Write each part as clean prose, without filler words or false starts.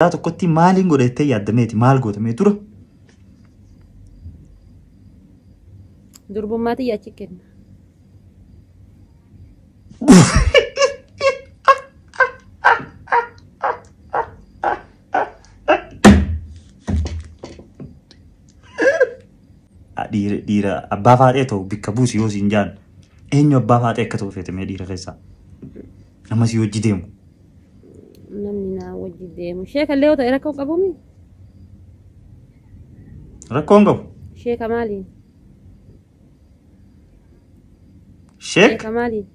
tokkotti maaliin godhattee yaaddameeti maal gootamee tura? Durbummaati yaachi kenna. Dhiira abbaa faadhee ta'u bikka buusi yoo siin jaan eenyu abbaa faadhee akka ta'u feetamee dhiira keessaa nama si hojii deemu. Namni naa hojii deemu. Sheeka illee yoo ta'e rakkoo qabuumi? Rakkoo hin qabu. Sheeka maaliin? Sheeka maaliin?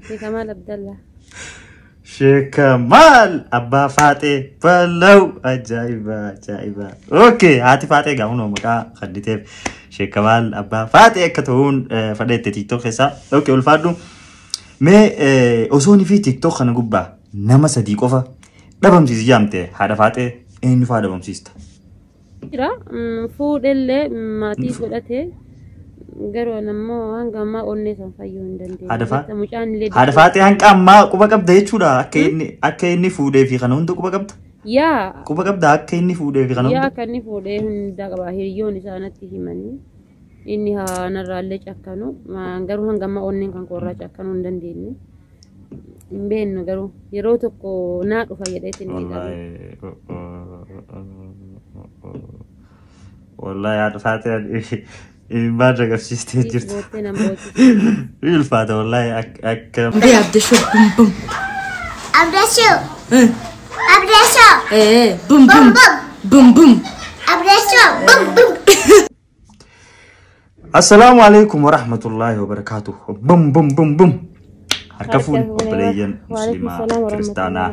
Sheeka maal Abdallah? Sheeka maal abbaa faadhee ballaw ajaa'iba ajaa'iba. Okay haati faadhee gaafuma maqaa qadditeef Sheeka maal abbaa faadhee akka ta'uun fadheette TikTok keessaa. Okay ulfaadhu. Mee osoon fi TikTok kana gubbaa nama sadii qofa dhabamsiisi jaamte haadha faadhee eenyu faa dhabamsiista? Jira fuudhellee maatii godhatee garuu nammoo hanga ammaa onnee san fayyuu hin dandeenye. Haadha faadhee hanga ammaa quba qabda jechuudha akka inni fuudhee fi kana hunda quba qabda? Yaa. Quba qabda akka inni fuudhee fi kana hunda? Yaa akka inni fuudhee hunda qaba hiriyyoon isaanitti himanii inni haanarraallee cakkanu garuu hanga ammaa onneen kan koorraa cakkanuu hin dandeenye. Hin beeknu garuu yeroo tokko naa dhufa jedheetti ni hidhamu. Wallahi haadha faadhee maal agarsiistee jirti? Ulfaata wallahi akka. Ndee Abdashoo bum bum. Abdashoo. Abdashoo. Bum bum. Bum bum. Abdashoo bum bum. Assalamu alaikum warahmatullahi wabarakatuh. Bum bum bum bum. Harka fuun obboleeyyan musliimaa kiristaanaa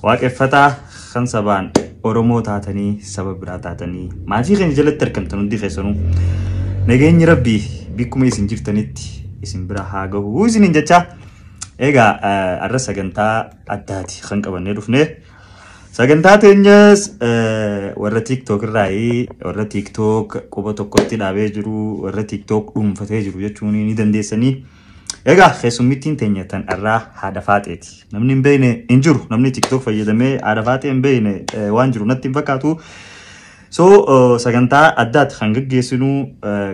waaqeffataa kan sabaan Oromoo taatanii saba biraa taatanii maatii keenya jalatti argamtan hundi keessanuu nageenyi rabbii bikkuma isin jirtanitti isin bira haa gahu isiniin jecha egaa arra sagantaa addaati kan qabannee dhufne sagantaa teenyas warra TikTok irraayi warra TikTok quba tokkotti dhaabee jiru warra TikTok dhuunfatee jiru jechuun ni dandeessanii egaa keessummittiin teenyatan irraa haadha faadheeti. Namni hin beekne hin jiru. Namni TikTok fayyadamee haadha faadhee hin beekne waan jiru natti hin fakkaatu. So sagantaa addaatti kan gaggeessinu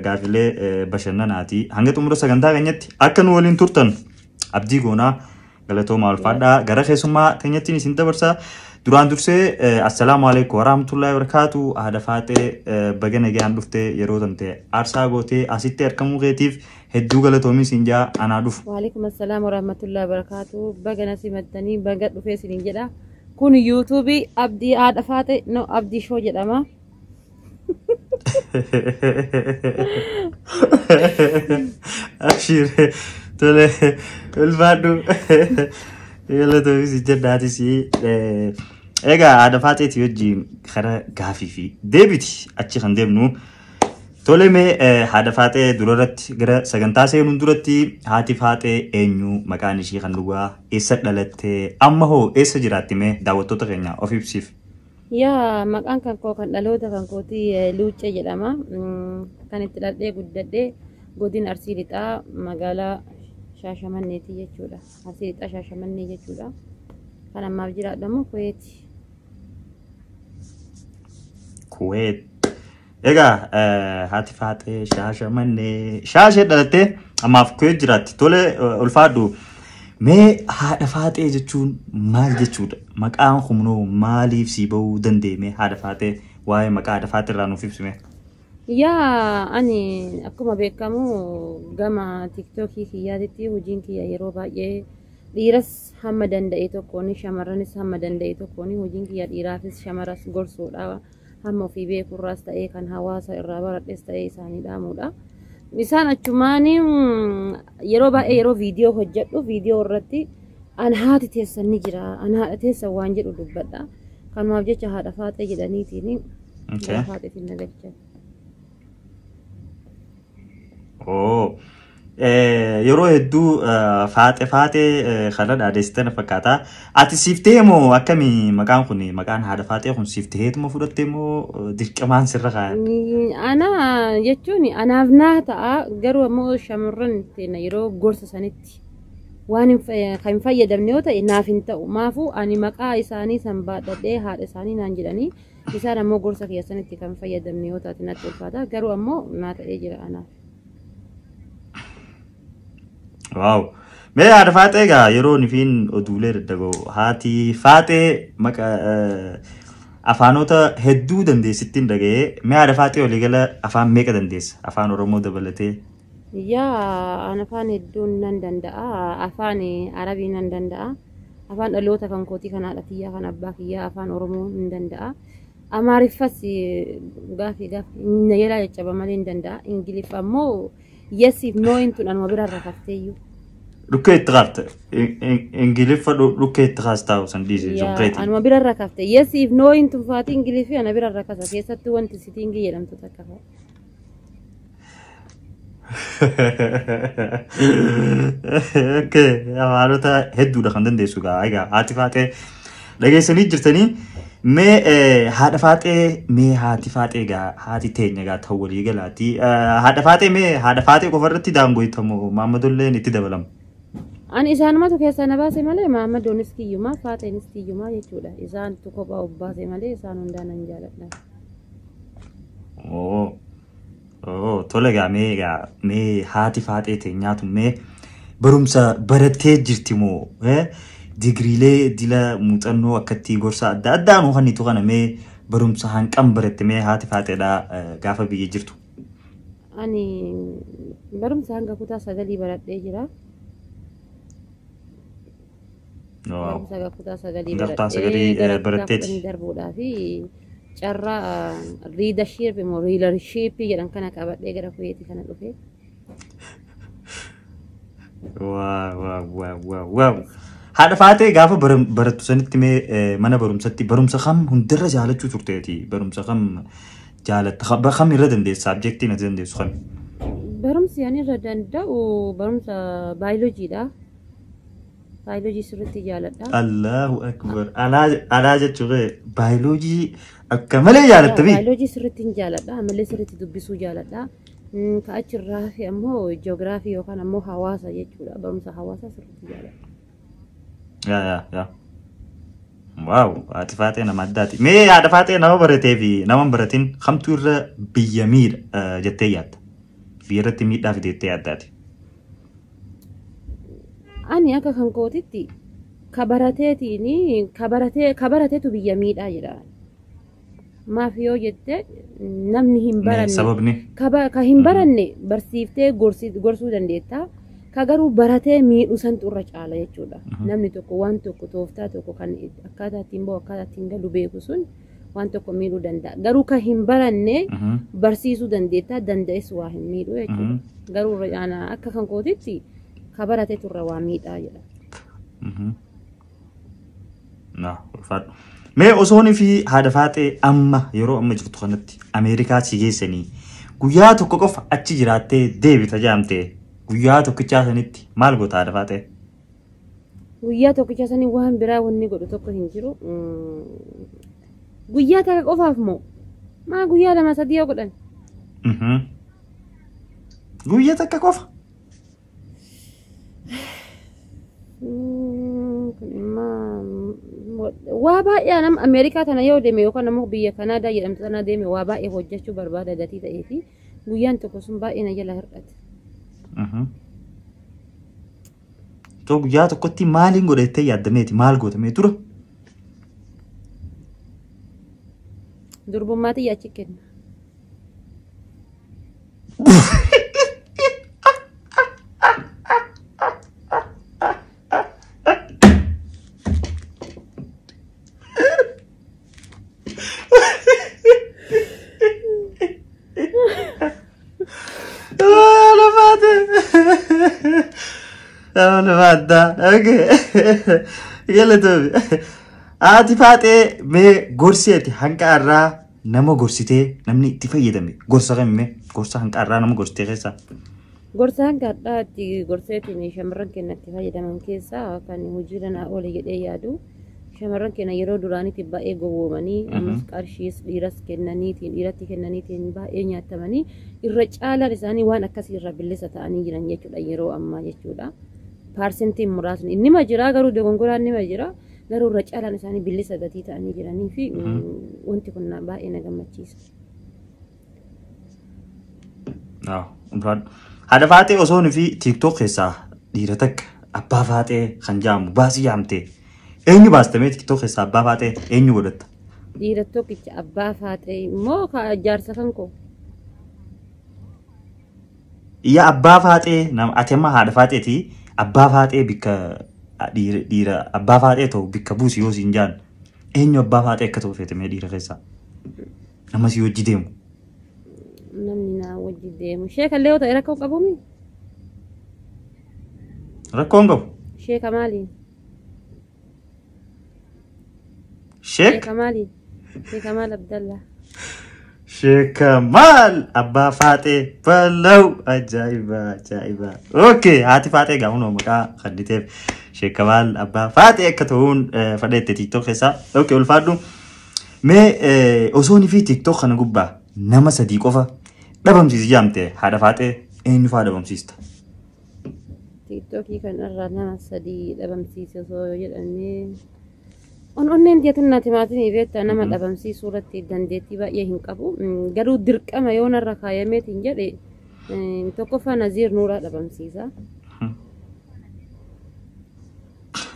gaafilee bashannanaati. Hanga xumura sagantaa keenyatti akka nu waliin turtan abdii goonaa galatoomaa ulfaadhaa gara keessummaa teenyattiin isin dabarsa. Duraan dursee assalamu alaikum warahmatullahi wabarakatuh. Haadha faadhee baga nagaan dhuftee yeroo tamte aarsaa gootee asitti argamuu keetiif hedduu galatoomi siin jaa anaa dhufu. Waalaikum assalaam warahmatullahi wabarakatuh. Baga nasimattanii baga dhufee siin jedha. Kun YouTube abdii haadha faadhee no abdii show jedhama. Ashire tole ulfaadhu. Galatoomi siin jedhaatis egaa haadha faadheetii wajjin karaa gaafii fi deebiti achi kan deemnu. Tole mee haadha faadhee durarratti gara sagantaa seenuun duratti haati faadhee eenyu maqaan ishii kan dhugaa eessa dhalattee amma hoo eessa jiraatti mee daawwattoota keenya of ibsiif. Yaa maqaan kan koo kan dhaloota kan kooti Luuccee jedhama. Kan itti dhaladhee guddadhee godina Arsii Lixaa magaalaa Shaashamanneeti jechuudha. Arsii Lixaa Shaashamannee jechuudha. Kan ammaaf jiraadhamu Kuweeti. Kuweet. Egaa haati faadhee Shaashamannee shaashee dhalattee ammaaf Kuweet jiraatti. Tole ulfaadhu mee haadha faadhee jechuun maal jechuudha? Maqaan humnoo maaliif si bahuu dandeenye haadha faadhee waa'ee maqaa haadha faadhee irraa nuuf ibsime? Yaa ani akkuma beekamu gama TikTokii kiyyaatitti hojiin kiyya yeroo baay'ee dhiiras hamma danda'e tokkoon shamarranis hamma danda'e tokkoon hojiin kiyya dhiiraafis shamaras gorsuudha. Hamma ofii beekurraas ta'ee kan hawaasa irraa baradhes ta'ee isaanii dhaamuudha. Isaan achumaanii yeroo baay'ee yeroo viidiyoo hojjedhu viidiyoo irratti an haati teessan ni jira an haadha teessan waan jedhu dubbadha. Kanumaaf jecha haadha faadhee jedhaniitiin haadha faadheetiin nagalchan. Oh yeroo hedduu faadhee kana dhaadheessitan fakkaata. Ati siiftee moo akkamii maqaan kun maqaan haadha faadhee kun siifteetuma fudhattee moo dirqamaan sirra kaa'an? Ana jechuun anaaf naa ta'a garuu ammoo shamarran yeroo gorsa sanitti waan kan fayyadamne yoo ta'e naaf hin ta'u maafu ani maqaa isaanii san baadhadhee haadha isaanii naan jedhanii isaan ammoo gorsa keessanitti kan fayyadamne yoo taate natti ulfaata garuu ammoo naa ta'ee jira anaaf. Waaw. Mee haadha Faaxee gaa yeroo nifiin oduulee daddagoo haati Faaxee maka afaanota hedduu dandeessittiin dhaga'ee mee haadha Faaxee waliigala afaan meeqa dandeessa afaan Oromoo dabalatee? Yaa an afaan hedduun nan danda'a afaan Arabii nan danda'a afaan dhaloota kan kootii kan haadha kiyyaa kan abbaa kiyyaa afaan Oromoo nan danda'a Amaariffas gaafii na yelaa caccaba malee nan danda'a Ingiliffa ammoo yesiif noo'intuun anuma bira rafafteeyyuu. Lukkee itti qaabte Ingiliffa lukkee itti qaastaa san dhiise Yaa anuma bira rakafte yesiif noo'intuun faati Ingiliffi ana bira rakasa keessatti wanti sitiingi jedhamtu takka fa'a. Okay, afaanota hedduudha kan dandeessu gaa egaa haati Faaxee dhageessanii jirtanii mee haadha Faaxee mee haati Faaxee gaa haati teenya gaa ta'u walii galaati haadha Faaxee mee haadha Faaxee qofa irratti daangooytamoo Maammadolleen itti dabalamu. Ani isaanumatu keessa na baase malee Maammadoonis kiyyumaa Faaxeenis kiyyumaa jechuudha isaantu kophaa of baase malee isaan hundaan nan jaaladha. Oh, tole gaa mee haati Faaxee teenyaatu mee barumsa barattee jirti moo digriilee dila muuxannoo akkatti gorsa adda addaan ho'aniitu kana mee barumsa hanqam baratte mee haati Faaxeedhaa gaafa biyya jirtu? Ani barumsa hanga kutaa 9 baradhee jira. Barumsa hanga kutaa 9 baradhee darbuudhaa fi carra leadership mo leadership jedhan kana qabadhee gara kuyeetii kana dhufe. Wow. Haadha Faaxee gaafa barattu sanitti mee mana barumsatti barumsa kam hundarra jaalachuu turteeti barumsa kam jaalatta kam irra dandeessa subjectiin ati dandeessu kam? Barumsi ani irra danda'u barumsa biologyidha. Biology sirriitti jaaladha. Allahu akbar. Alaa jechuudha biology akka malee jaalatta bi? Biology sirriitti jaaladha malee sirriitti dubbisuu jaaladha. Ka achirraa fi ammoo geography yookaan ammoo hawaasa jechuudha barumsa hawaasa sirriitti jaaladha. Ya. Wow, haati Faaxee nama addaati. Mee haadha Faaxee nama baratee fi nama hin baratin kamtu irra biyya miidha jettee yaadda? Biyya irratti miidhaa fideettee yaaddaati? Ani akka kan kootitti kabarateetu biyya miidhaa jedha. Maaf yoo jette namni hin baranne sababni ka hin baranne barsiiftee gorsuu dandeetta. Ka garuu baratee miidhu santu irra caala jechuudha. Namni tokko waan tokko tooftaa tokko kan akkaataa ittiin bahu akkaataa ittiin galu beeku sun waan tokko miidhuu danda'a. Garuu ka hin baranne barsiisuu dandeetta danda'es waa hin miidhu jechuudha. Garuu akka kan kootitti ka barateetu irra waa miidhaa jedha. Ulfaadhu. Mee osoonii fi haadha Faaxee amma yeroo amma jirtu kanatti Ameerikaa si geessanii guyyaa tokko qofa achi jiraattee deebita jaamtee guyyaa tokkichaa sanitti maal goota haadha Faaxee? Guyyaa tokkichaa sanii waan biraa wanni godhu tokko hin jiru. Guyyaa takka qofaaf moo maa guyyaa 2-3 yoo godhan? Guyyaa takka qofa? Waa baay'ee nama Ameerikaa tana yoo deeme yookaan ammoo biyya Kanaadaa jedhamtu tana deeme waa baay'ee hojjechuu barbaada gatii ta'ee fi guyyaan tokko sun baay'ee na jala hir'ate. To guyyaa tokkotti maaliin godhattee yaaddameeti maal gootamee tura? Durbummaatti yaachi kenna. Haati Faaxee mee gorseeti hanqa irraa nama gorsitee namni itti fayyadame gorsa kamimme gorsa hanqa irraa nama gorsitee keessaa? Gorsa hanqa irraatti gorseetiin shamarran keenya itti fayyadaman keessaa kan hojiirra naa oole jedhee yaadu shamarran keenya yeroo duraanitti baay'ee gowwoomanii ammas qarshiis dhiiras kennaniitiin dhiiratti kennaniitiin baay'ee nyaatamanii irra caalaan isaanii waan akkasii irra bilisa ta'anii jiran jechuudha yeroo ammaa jechuudha. parsentiin muraasni inni ma jira garuu dogongoraan ni ma jira garuu irra caalaan isaanii bilisa gatii ta'anii jiranii fi wanti kun baay'ee na gammachiisa. Haadha Faatee osoo nufi TikTok keessaa dhiira takka abbaa Faatee kan jaamu baasii yaamtee eenyu baastamee TikTok keessaa abbaa Faatee eenyu godhatta? Dhiira tokkicha abbaa Faatee immoo jaarsa kan koo. Iyya abbaa Faatee nama ati amma haadha Faateeti abbaa Faatee bikka dhiira abbaa Faatee ta'u bikka buusi yoo siin jaan eenyu abbaa Faatee akka ta'u feetamee dhiira keessaa nama si hojii deemu. Namni na hojii deemu sheeka illee yoo ta'e rakkoo qabuumi. Rakkoon qabu. Sheeka maali? Sheeka maali? Sheeka maal Abdallah? Sheeka maal abbaa Faatee balau ajaiba. Okay, haati Faatee gaafa maqaa kanniteef Sheeka maal abbaa Faatee akka ta'uun fadheette TikTok keessaa. Okay, ulfaadhu. Mee osoo ni fi TikTok kana gubbaa nama sadii qofa dhabamsiisi jaamte haadha Faatee eenyu fa'aa dhabamsiista? TikTokii kanarraa nama sadii dhabamsiise osoo jedhamee onneen diyatunnaati maatiin beektaa nama dhabamsiisuu irratti dandeettii baay'ee hin qabu garuu dirqama yoo narra kaayameetiin jedhe tokkoffaa Naziir Nuuraa dhabamsiisa.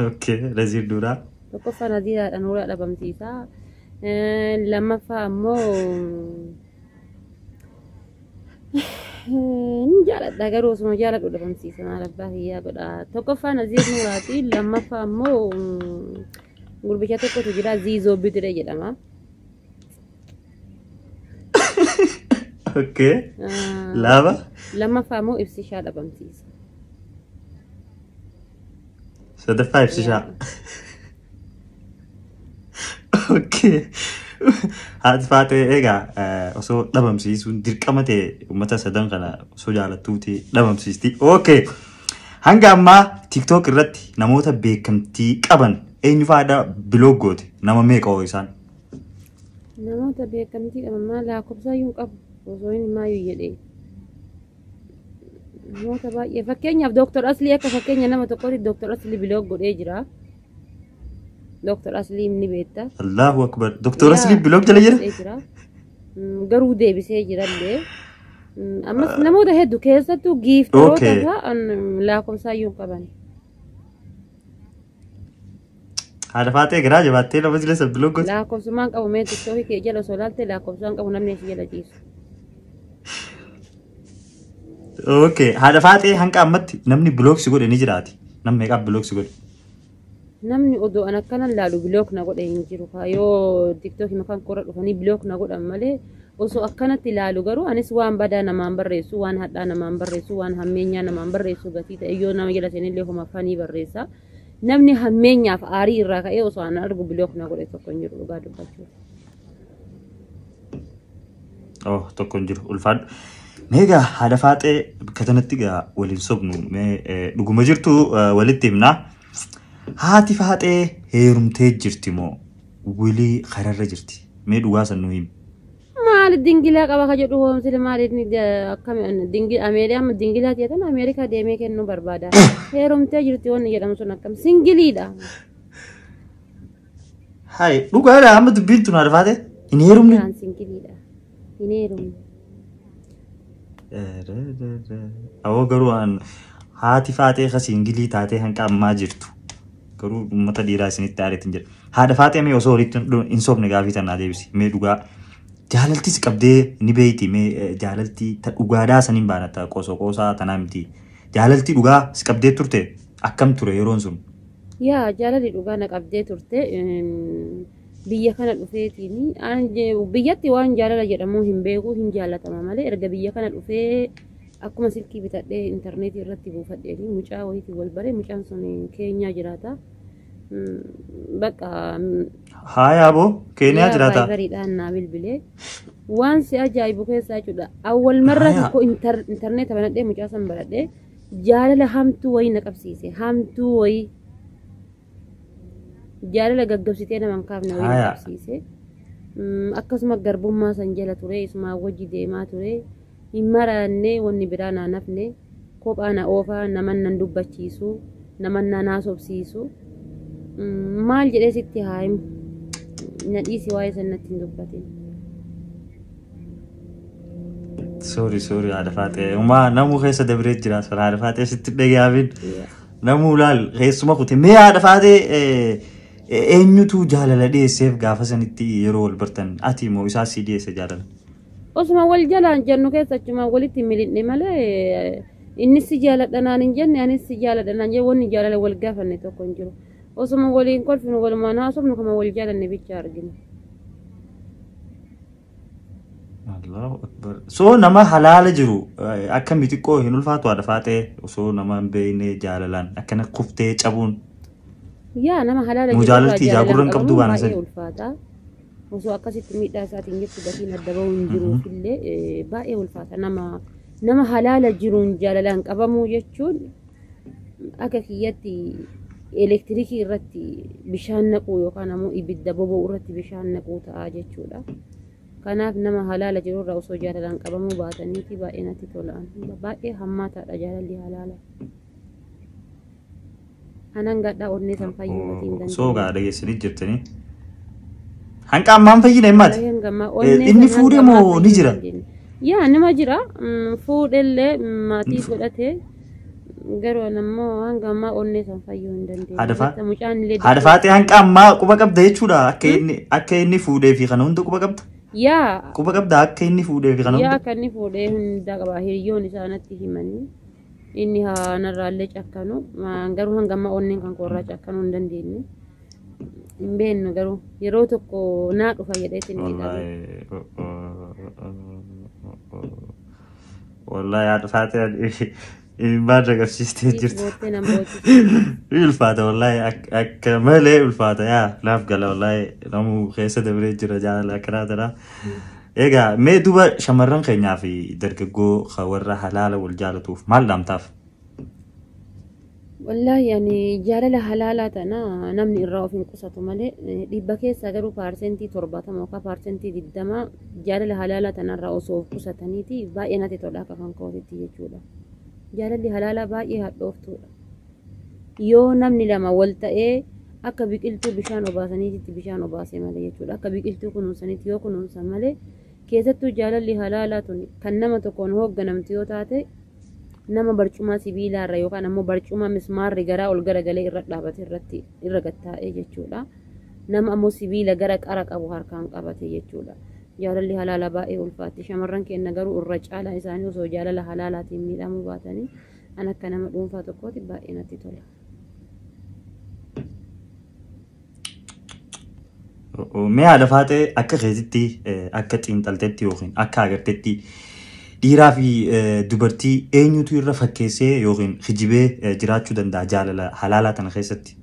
Okay, Naziir Nuuraa. Tokkoffaa Naziir Nuuraa dhabamsiisa. Lammaffaa ammoo jaaladha garuu osuma jaaladhu dhabamsiisa maal abbaa hiyyaa godha. Tokkoffaa Naziir Nuuraati lammaffaa ammoo gurbicha tokkotu jira Ziizoo Bidire jedhama. Okay. Lama. Lammaffaa ammoo Ibsishaa dhabamsiisa. Sadaffaa Ibsishaa. Okay. Haati Faatee egaa osoo dhabamsiisuun dirqama ta'e uummata sadan kana osoo jaalattuuti dhabamsiisti. Okay. Hanga ammaa TikTok irratti namoota beekamtii qaban eenyu fa'aadha biloog goote nama meeqa hoo isaan? Namoota beekamtii qaban maal lakkoofsaayyuu qabu osoo hin maayyuu jedhee. Namoota baay'ee fakkeenyaaf Dr. Aslii akka fakkeenya nama tokkooti Dr. Aslii biloog godhee jira. Dr. Aslii ni beekta. Allahu akbar. Dr. Aslii biloog jala jira? Garuu deebisee jirallee. Ammas namoota hedduu keessattuu giiftaroota ta'an lakkoofsaayyuu qaban. Haadha Faatee garaa jabaattee nama jireessa biloog goote? Lakkoofsumaan qabu mee TikTokii kee jala osoo laalte lakkoofsumaan qabu namni si jala ciisu. Okay, haadha Faatee hanga ammatti namni biloog si godhe ni jiraati. Namni meeqa biloog si godhe? Namni odoo an akkanan laalu biloog na godhe hin jiru. Yoo TikTokii makaan korra dhufanii biloog na godhan malee osoo akkanatti laalu garuu anis waan badaa namaan barreessu, waan hadhaa namaan barreessu, waan hammeenyaa namaan barreessu gatii ta'e yoo nama jala seenillee homa fanii barreessa. Namni hammeenyaaf aarii irraa ka'ee osoo an argu biloog na godhe tokko hin jiru dhugaa dubbachuuf. Oh, tokko hin jiru ulfaadhu. Meegaa haadha Faatee katanatti gaa waliin sobnu dhuguma jirtu walitti himnaa. Haati Faatee heerumtee jirti moo wilii kararra jirti? Mee dhugaa san nu himi. Maal dingilaa qaba ka jedhu hoomsile maaliif akkami dingilaa jedhan Ameerikaa deemee kennuu barbaada. Heerumtee jirti wanni jedhamu sun akkam singiliidha. Hai dhugaadha amma dubbiin tun haadha Faatee hin heerumne? Singiliidha. Hin heerumne. Awoo garuu haati Faatee ka singilii taatee hanga ammaa jirtu. Garuu uummata dhiiraa isinitti aariitiin jedha. Haadha Faatee mee osoo walitti hin sobne gaafii tanaa deebisi. Mee dhugaa jaalaltis qabdee ni beeyti. Mee jaalaltii ta dhugaadhaa saniin baanatta qosoo qoosaa tanaa miti. Jaalaltii dhugaa si qabdee turte akkam ture yeroon sun? Yaa jaalalli dhugaa na qabdee turte biyya kana dhufeetiin biyyatti waan jaalala jedhamu hin beeku hin jaalatama malee erga biyya kana dhufee akkuma silkii bitadhee intarneetii irratti buufadhee mucaa wayiitii wal bare mucaan sun Keenyaa jiraata. Bakka Haaya boo Keenyaa jiraata. Gariidhaan naa bilbilee waan si ajaa'ibu keessaa jechuudha. Awwal marra tokko intarneeta banadhee mucaa san baradhee jaalala hamtuu wayii na qabsiise hamtuu wayii jaalala gaggabsitee nama hin kaafne wayii na qabsiise. Akkasuma garbummaa san jala ture isuma wajji deemaa ture. Hin maranne wanni biraa naa nafne kophaa na oofaa naman nan dubbachiisu nama nanaasofsiisu maal jedhee sitti haa himu nadhiisi waa'ee sanatti hin dubbatin. Sorry haadha faatee uma namu keessa dabree jira sana haadha faatee sitti dhagaafin namu laal keessuma kute mee haadha faatee eenyutu jaalala dhiyeesseef gaafa sanitti yeroo wal bartan ati moo isaa si dhiyeesse jaalala? Osuma wal jalaan jennu keessa achuma walitti milinne malee inni si jaaladhanaan hin jenne anis si jaaladhanaan jee wanni jaalala wal gaafanne tokko hin jiru. Osuma waliin kolfinu walumaan haasofnu kama wal jaalanne bicha argina. Allahu Akbar. So nama halaala jiru akka mitiqoo hin ulfaatu haadha faatee osoo nama hin beekne jaalalaan akkana kuftee cabuun. Yaa nama halaala jiru. Mujaalaltii jaagurran qabdu waan san. Ulfaata. Osoo akkasitti miidhaa isaatiin jirtu gatiin adda bahuu hin jiruuf illee baay'ee ulfaata. Nama halaala jiruun jaalalaan qabamuu jechuun akka kiyyatti elektirikii irratti bishaan naquu yookaan ammoo ibidda boba'u irratti bishaan naquu ta'a jechuudha. Kanaaf nama halaala jiru irraa osoo jaalalaan qabamuu baataniiti baay'ee natti tolaan. Baay'ee hammaataadha jaalalli halaala. Anan gadhaa onnee san fayyuu gatiin danda'u. So gaa dhageessanii jirtanii. Hanqa ammaan fayyina himmaati. Inni fuudhee moo ni jira? Yaa nama jira. Fuudhellee maatii godhatee garuu nammoo hanga ammaa onnee san fayyuu hin dandeenye. Haadha faatee hanqa ammaa quba qabda jechuudha akka inni fuudhee fi kana hunda quba qabda? Yaa. Quba qabda akka inni fuudhee fi kana hunda? Yaa akka inni fuudhee hunda qaba hiriyoon isaa natti himanii inni haanarraallee cakkanu garuu hanga ammaa onneen kan koorraa cakkanuu hin dandeenye. Hin beeknu garuu yeroo tokko naa dhufa jedheetti ni hidhamu. Wallahi haadha faatee baada qabsiistee jirti. Ulfaata wallahi akka malee ulfaata yaa laaf gala wallahi namu keessa dabree jira jaalala akkanaa ta'a. Egaa mee duba shamarran keenyaa fi dargaggoo warra halaala wal jaalatuuf maal dhaamtaaf? Wallahi yani jaalala halaalaa tana namni irraa of hin qusatu malee dhibba keessa garuu paarsentii 70 yookaan paarsentii 20 jaalala halaalaa tanarraa osoo of qusataniiti baay'ee natti tola akka kan kootitti jechuudha. Jaalalli halaalaa baay'ee hadhooftuudha. Yoo namni lama wal ta'ee akka biqiltuu bishaan obaasaniitti bishaan obaasee malee jechuudha. Akka biqiltuu kunuunsaniitti yoo kunuunsan malee keessattuu jaalalli halaalaa tun kan nama tokkoon hoogganamtu yoo taate nama barcuma sibiilaarra yookaan ammoo barcuma mismaarri garaa ol garagalee irra dhaabate irratti irra gattaa'ee jechuudha. Nama ammoo sibiila gara qara qabu harkaan qabate jechuudha. Jaalalli halaala baay'ee ulfaatti. Shamarran keenya garuu irra caalaa isaanii osoo jaalala halaalaatiin miidhamuu baatanii an akka nama dhuunfaa tokkooti baay'ee natti tola. Mee haadha faatee akka keessitti akka xiinxalteetti yookiin akka agarteetti dhiiraa fi dubartii eenyutu irra fakkeessee yookiin hijibee jiraachuu danda'a jaalala halaalaa tana keessatti?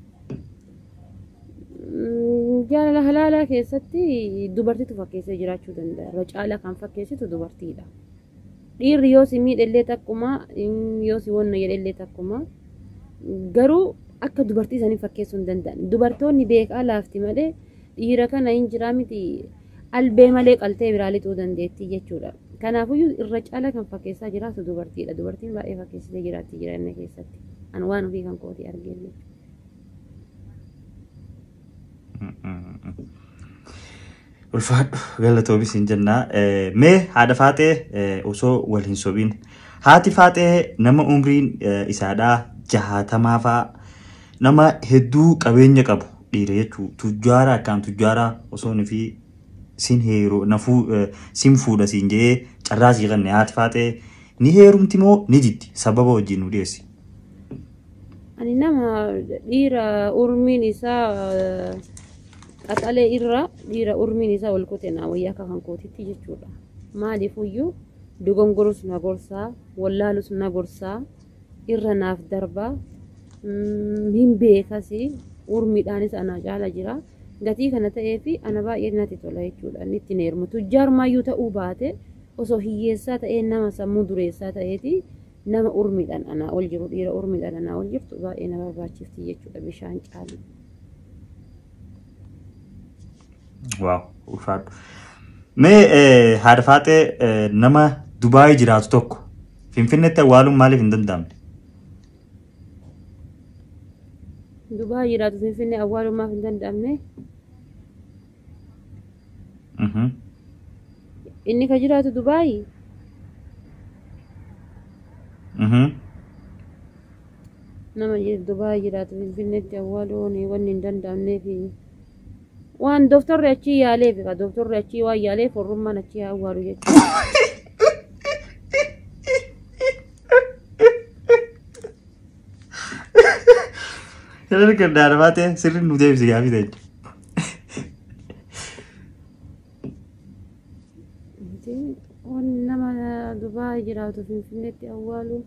Jaalala halaalaa keessatti dubartiitu fakkeessee jiraachuu danda'a. Irra caalaa kan fakkeessitu dubartiidha. Dhiirri yoo si miidhellee takkuma yoo si wonna jedhellee takkuma garuu akka dubartii sanii fakkeessuu hin danda'an. Dubartoonni beekaa laafti malee dhiira kana hin jiraa miti albee malee qaltee biraa lixuu dandeetti jechuudha. Kanaafuu irra caalaa kan fakkeessaa jiraatu dubartiidha. Dubartiin baay'ee fakkeessitee jiraatti jireenya keessatti. An waan ofii kan kooti arginu. Ulfaadhu galatoomis hin jennaa. Mee haadha faatee osoo wal hin sobiin. Haati faatee nama umriin isaadhaa 60 fa'aa nama hedduu qabeenya qabu dhiira jechuu tujjaara akkaan tujjaara osoo nufi sin heeroo nafuu sin fuudha sin jee carraa sii qanne haati faatee ni heerumti moo ni diddi sababa wajjin nu dhiyeessi? Ani nama dhiira urmiin isaa qaxalee irra dhiira urmiin isaa ol kute naa wayyaa akka kan kootitti jechuudha. Maaliifuyyuu dogongorus na gorsaa wallaalus na gorsaa irra naaf darbaa hin beekasi urmiidhaanis ana caala jira. Gatii kana ta'ee fi ana baay'ee natti tola jechuudha. Inni itti neermu tujjaarumaayyuu ta'uu baate osoo hiyyeessaa ta'ee nama sammuu dureessaa ta'eeti nama urmiidhaan anaa ol jiru dhiira urmiidhaan anaa ol jirtu baay'ee na barbaachifti jechuudha bishaan caalu. Waaw ulfaadhu. Mee haadha faatee nama Dubaayii jiraatu tokko Finfinneetti awwaaluun maaliif hin danda'amne? Dubai jiraatu Finfinnee awwaalumaaf hin danda'amne. Inni ka jiraatu Dubai. Nama Dubai jiraatu Finfinneetti awwaaluun wanni hin danda'amneef waan doktorri achi yaaleef ka doktorri achi waan yaaleef warrummaan achi awwaalu jechuudha. Kalau kerja ada mati, sering nude bisa gabi deh. Nama Dubai jiraatu Finfinneetti awwaalu.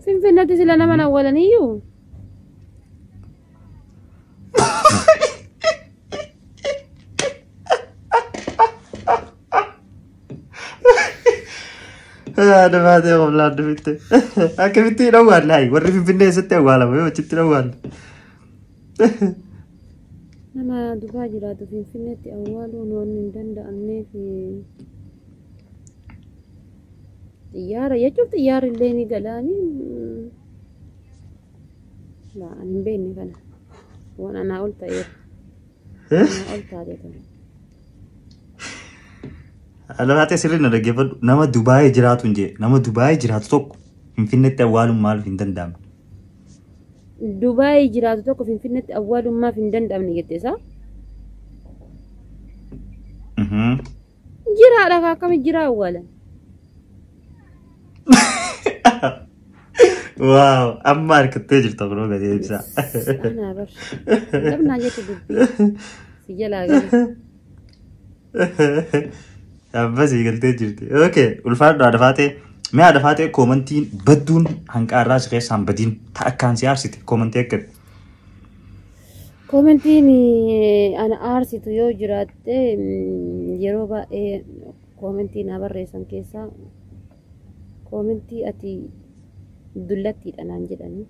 Finfinneetti sila nama awwaalaniyyuu. Ada mati aku belanda itu. Aku itu awal lagi, warna Finfinnee setiap awal apa ya, cipta awal. Nama Dubai jiraatu Finfinneetti awwaaluun wanni hin danda'amneef xiyyaara jechuun xiyyaarri illee ni galaanii la'aan hin beekne kana waan anaa ol ta'eef anaa ol taatee kana. Alamatnya sirri na dhaggeeffadhu nama Dubaayii jiraatu hin jee nama Dubaayii jiraatu tokko Finfinneetti awwaaluun maaliif hin danda'amne? Dubaayii jiraatu tokko Finfinneetti awwaaluun maaf hin danda'amne jettee isaa? Jiraadha ka akkami jira awwaalan? Wow, amma harkattee jirta kunoo gadi ibsa. Anaa bar dabnaa jette dubbii si jalaa gala. Amma si galtee jirti. Okay, ulfaadhu adafaatee mee adafaatee koomantiin badduun hanqaarraa si keessaan badiin ta'a akkaan si aarsite koomantii akkati. Koomantiin ana aarsitu yoo jiraatte yeroo baay'ee koomantii na barreessan keessaa koomantii ati dullattiidha naan jedhanii.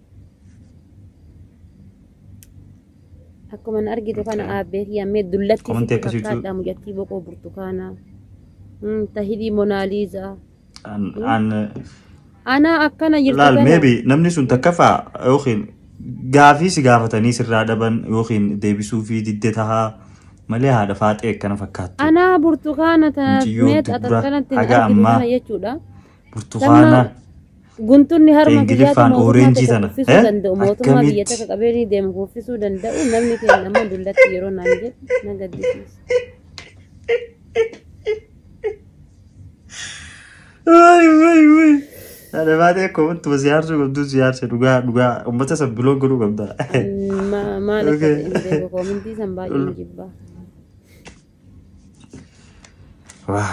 Akkuma argitu kana aabbee yammee dullatti fakkaadha mujattii boqoo burtukaanaa. Tahidii Monaaliizaa. Ana akkana jirtu kana. Laal maybe namni sun takkaffaa yookiin gaafii si gaafatanii sirraa dhaban yookiin deebisuu fi diddee tahaa malee haadha faaxee akkana fakkaattu. Ana burtukaana meet atakkanatti argitu kana jechuudha. Burtukaana. Guntunni harma Ingiliffaan ooreenjii tana. Kuffisuu danda'u mootummaa biyya takka qabeenii deemu kuffisuu danda'u namni keenya nama dullatti yeroo naan jedhu na gaddisiisa. Wai. Ada mati aku untuk ziarah juga untuk ziarah juga umat saya belum guru kamda. Malah itu komentar sampai jibba. Wah,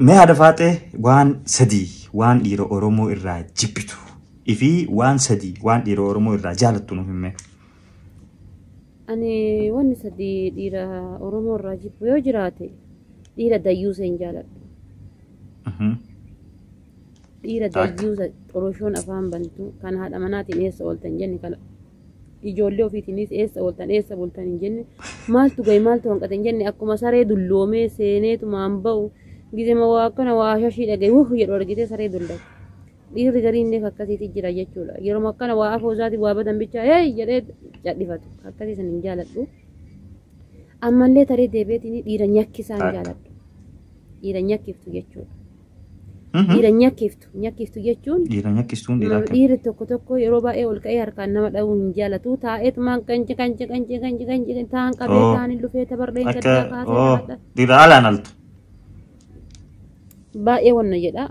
me ada fate wan sedih, wan iro Oromo irra jibbitu. Ifi wan sedih, wan iro Oromo irra jaalatu nu himme. Ani wan sedih ira Oromo irra jibbu yoo jiraate ira dayyuu seen jaalatu. Ira dayyuu xoroshoon afaan bantu kan haadha manaatiin eessa ooltan jenne kana ijoollee ofiitiinis eessa ooltan eessa bultan hin jenne maaltu gahi maaltu hanqatan jenne akkuma saree dulloomee seeneetumaan ba'u gizema waa akkana waa shashii dhagaye jedhu argitee saree dullate dhiirri gariinlee akkasiitti jira jechuudha yeroo akkana waa afoo isaatii waa badan bichaa jedhee cadhifatu akkasii san hin jaaladhu ammallee taree deebi'eetiin dhiira nyakkisaan jaaladhu dhiira nyakkiftu jechuudha. Dhiira nyakkiftu jechuun dhiirri tokko yeroo baay'ee ol ka'ee harkaan nama dha'uu hin jaalatu taa'eetumaan qanci ta'an qabee ta'an hin dhufee tabarreen gaddaa kaasee dhiira haalaan altu baay'ee wanna jedha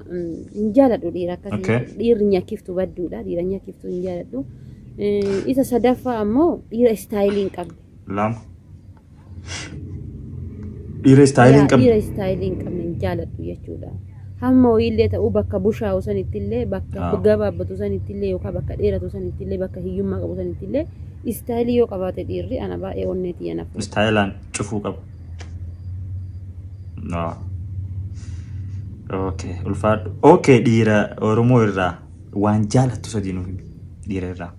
hin jaaladhu dhiira akkasii dhiirri nyakkiftu badduudha dhiira nyakkiftu hin jaaladhu isa sadaffaa ammoo dhiira istaayilii hin qabne dhiira istaayilii hin qabne hin jaaladhu jechuudha. Hamma wayillee ta'uu bakka bushaa'u sanittillee bakka gabaabbatu sanittillee yookaan bakka dheeratu sanittillee bakka hiyyummaa qabu sanittillee istaayilii yoo qabaate dhiirri ana baay'ee onneetii yana fuudha. Istaayilaan cufuu qabu. Ulfaadhu. Okay dhiira Oromoo irraa waan jaalattu sadii nuuf dhiira irraa.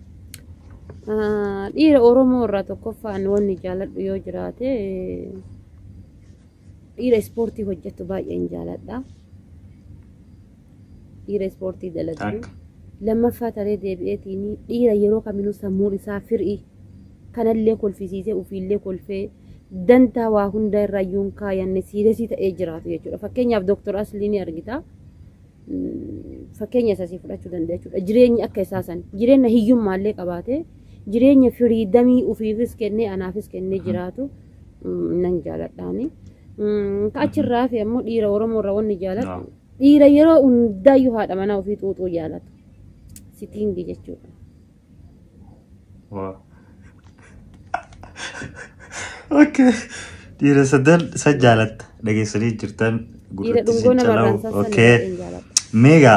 Dhiira Oromoo irraa tokkoffaan wanni jaaladhu yoo jiraate dhiira ispoortii hojjetu baay'een jaaladha. Dhiira ispoortii dalatu لما فاتري ديبيتيني ديرا يرو كمنو سمون إسا فرئي كان اللي كل في سيسي وفي اللي كل في دنتا واهن داير رايون كايا نسيرسي تأجرات يجورا فكين دكتور أصليني أرغيتا فكين يساسي فرأتشو دندهشو جريني أكا إساسا جريني هيوم مالي قباتي جريني فريدمي وفي فسكني أنا فسكني جراتو ننجالت داني كأشر رافي أمو ديرا ورمو روان نجالت ديرا يرو اندايو هاد أمانا وفي توتو جالت ستين دي جتشو اوكي ديرا سجالت لقي سري جرتان ديرا دنقونا مرانسا اوكي ميغا